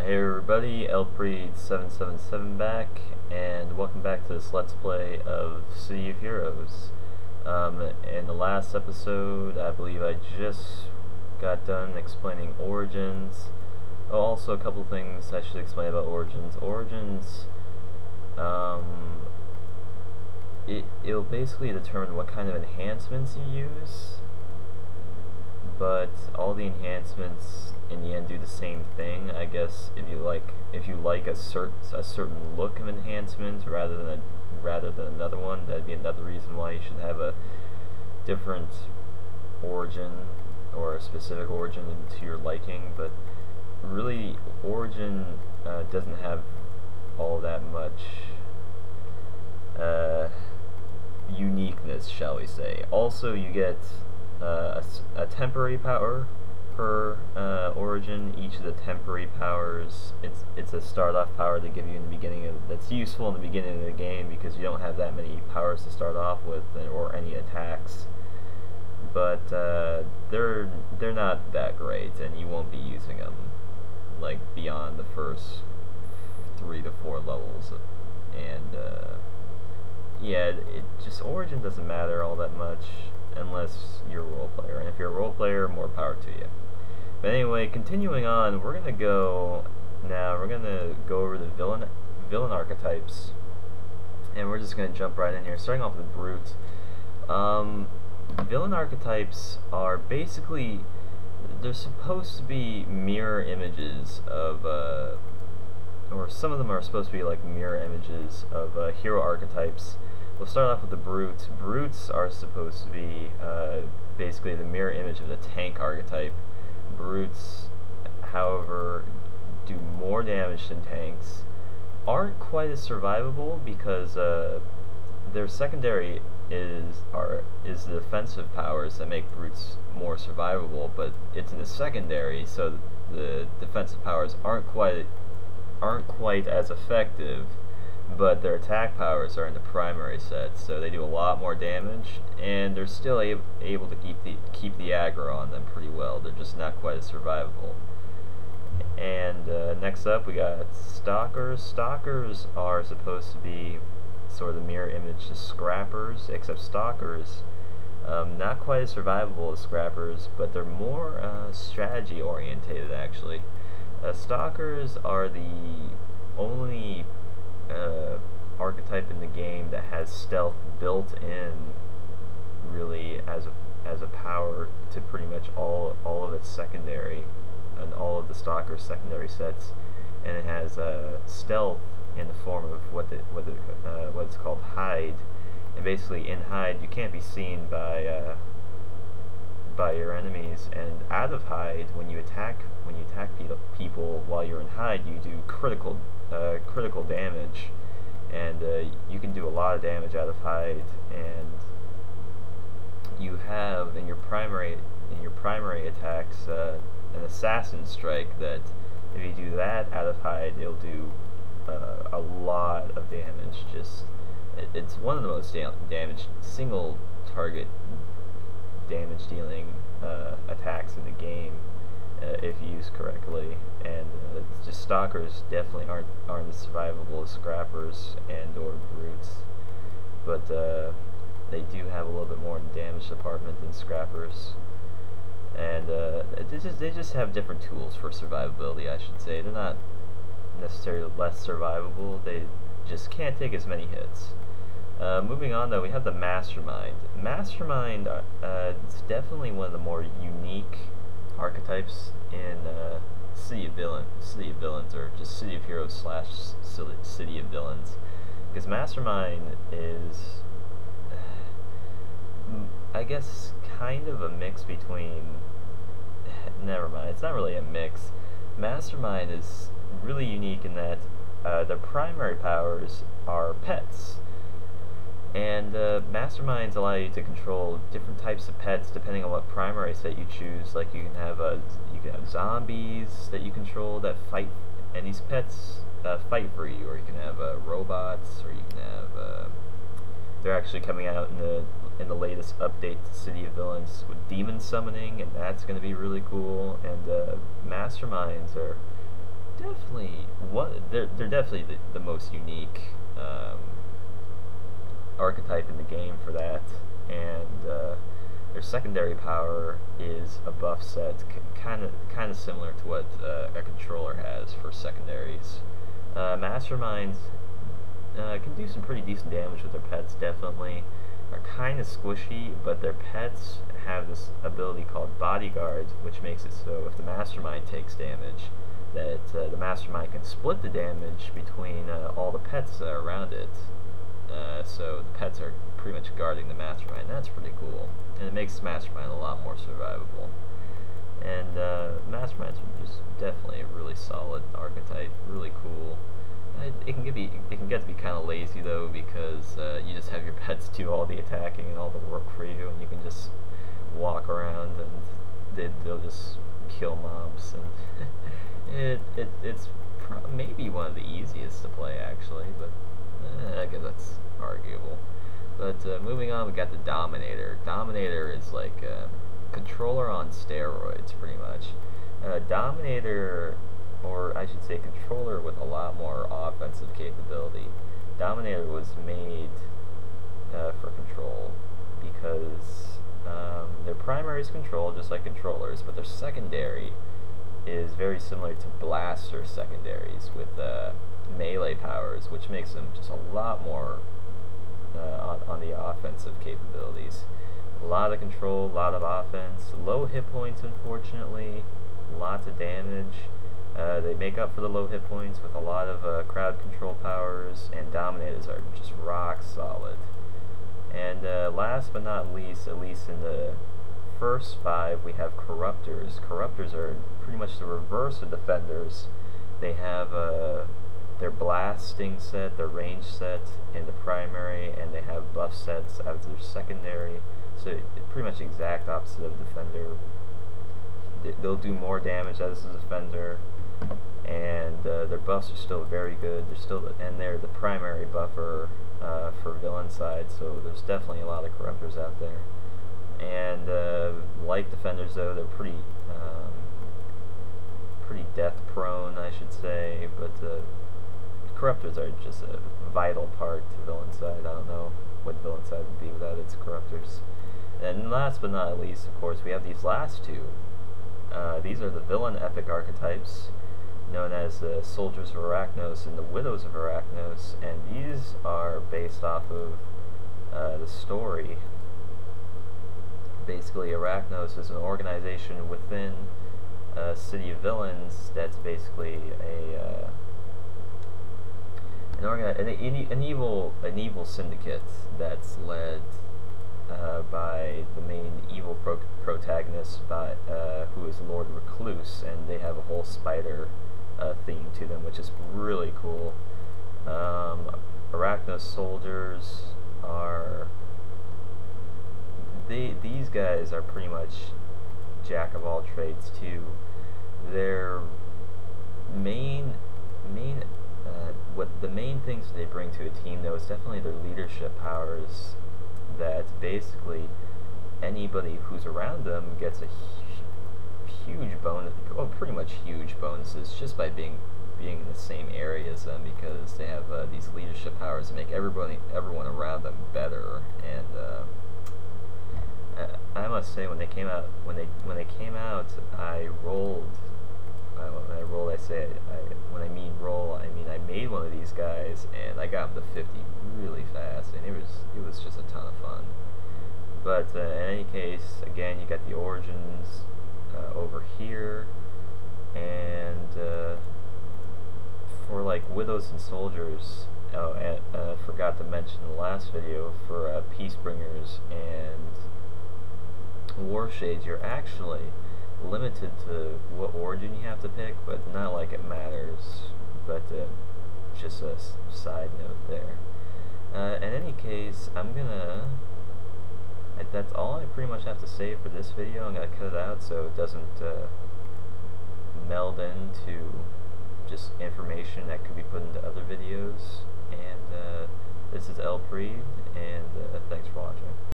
Hey everybody, Elpreed777 back, and welcome back to this Let's Play of City of Heroes. In the last episode, I believe I just got done explaining Origins. Oh, also a couple things I should explain about Origins. Origins, it'll basically determine what kind of enhancements you use, but all the enhancements in the end do the same thing. I guess if you like a certain look of enhancement rather than another one, that'd be another reason why you should have a different origin or a specific origin to your liking. But really, Origin doesn't have all that much uniqueness, shall we say. Also, you get a temporary power per origin. Each of the temporary powers, it's a start off power they give you in the beginning that's useful in the beginning of the game because you don't have that many powers to start off with or any attacks. But they're not that great, and you won't be using them like beyond the first 3 to 4 levels. And yeah, Origin doesn't matter all that much unless you're a role player, and if you're a role player, more power to you. But anyway, continuing on, we're gonna go over the villain archetypes, and we're just gonna jump right in here, starting off with Brute. Villain archetypes are basically, they're supposed to be mirror images of or some of them are supposed to be like mirror images of hero archetypes. We'll start off with the Brutes. Brutes are supposed to be basically the mirror image of the tank archetype. Brutes, however, do more damage than tanks, aren't quite as survivable because their secondary is the defensive powers that make Brutes more survivable, but it's in the secondary, so the defensive powers aren't quite as effective, but their attack powers are in the primary set, so they do a lot more damage, and they're still able to keep the aggro on them pretty well. They're just not quite as survivable. And next up, we got Stalkers. Stalkers are supposed to be sort of the mirror image to Scrappers, except Stalkers, not quite as survivable as Scrappers, but they're more strategy orientated actually. Stalkers are the only archetype in the game that has stealth built in, really, as a power to pretty much all of its secondary and all of the Stalker secondary sets, and it has stealth in the form of what's called hide. And basically, in hide, you can't be seen by your enemies, and out of hide, when you attack people while you're in hide, you do critical damage, and you can do a lot of damage out of hide. And you have in your primary attacks an assassin strike that, if you do that out of hide, it'll do a lot of damage. It's one of the most single target damage dealing attacks in the game if used correctly. And just Stalkers definitely aren't as survivable as Scrappers and or Brutes, but they do have a little bit more in the damage department than Scrappers. And they just have different tools for survivability, I should say. They're not necessarily less survivable, they just can't take as many hits. Moving on, though, we have the Mastermind. Mastermind is definitely one of the more unique archetypes in City of Villains, or just City of Heroes / City of Villains, because Mastermind is, I guess, kind of a mix between, never mind, it's not really a mix. Mastermind is really unique in that their primary powers are pets. And Masterminds allow you to control different types of pets depending on what primary set you choose. Like you can have zombies that you control that fight, and these pets fight for you. Or you can have robots, or you can have. They're actually coming out in the latest update to City of Villains with demon summoning, and that's going to be really cool. And Masterminds are definitely they're definitely the most unique archetype in the game for that, and their secondary power is a buff set, kind of similar to what a controller has for secondaries. Masterminds can do some pretty decent damage with their pets, definitely. Are kind of squishy, but their pets have this ability called Bodyguard, which makes it so if the Mastermind takes damage, that the Mastermind can split the damage between all the pets around it. So the pets are pretty much guarding the Mastermind. That's pretty cool, and it makes Mastermind a lot more survivable. And Masterminds are just definitely a really solid archetype, really cool. It can get to be kind of lazy though, because you just have your pets do all the attacking and all the work for you, and you can just walk around and they'll just kill mobs, and it's maybe one of the easiest to play actually, but I guess that's arguable. But moving on, we got the Dominator. Dominator is like a controller on steroids, pretty much. Dominator, or I should say controller with a lot more offensive capability. Dominator was made for control because their primary is control, just like controllers, but their secondary is very similar to blaster secondaries with melee powers, which makes them just a lot more on the offensive capabilities. A lot of control, a lot of offense, low hit points unfortunately, lots of damage. They make up for the low hit points with a lot of crowd control powers, and Dominators are just rock solid. And last but not least, at least in the first 5, we have Corruptors. Corruptors are pretty much the reverse of Defenders. They have their blasting set, their range set in the primary, and they have buff sets as their secondary. So pretty much exact opposite of Defender. They'll do more damage as a Defender, and their buffs are still very good. They're the primary buffer for villain side. So there's definitely a lot of Corruptors out there. And like Defenders, though, they're pretty death prone, I should say. But Corruptors are just a vital part to villain side. I don't know what villain side would be without its Corruptors. And last but not least, of course, we have these last two. These are the Villain Epic Archetypes, known as the Soldiers of Arachnos and the Widows of Arachnos, and these are based off of the story. Basically, Arachnos is an organization within a city of villains that's basically an evil syndicate that's led by the main evil protagonist, who is Lord Recluse, and they have a whole spider theme to them, which is really cool. Arachnos soldiers are these guys are pretty much jack of all trades too. Their the main things they bring to a team, though, is definitely their leadership powers. That basically anybody who's around them gets a huge bonus, well, pretty much huge bonuses, just by being in the same area as them, because they have these leadership powers that make everyone around them better. And I must say, when they came out, I rolled. When I rolled, when I mean roll, I mean I made one of these guys, and I got him to 50 really fast, and it was just a ton of fun. But in any case, again, you got the origins over here, and for like Widows and Soldiers, and I forgot to mention in the last video, for Peacebringers and War Shades, you're actually limited to what origin you have to pick, but not like it matters, but just a side note there. In any case, that's all I pretty much have to say for this video. I'm going to cut it out so it doesn't meld into just information that could be put into other videos. And this is El Pre, and thanks for watching.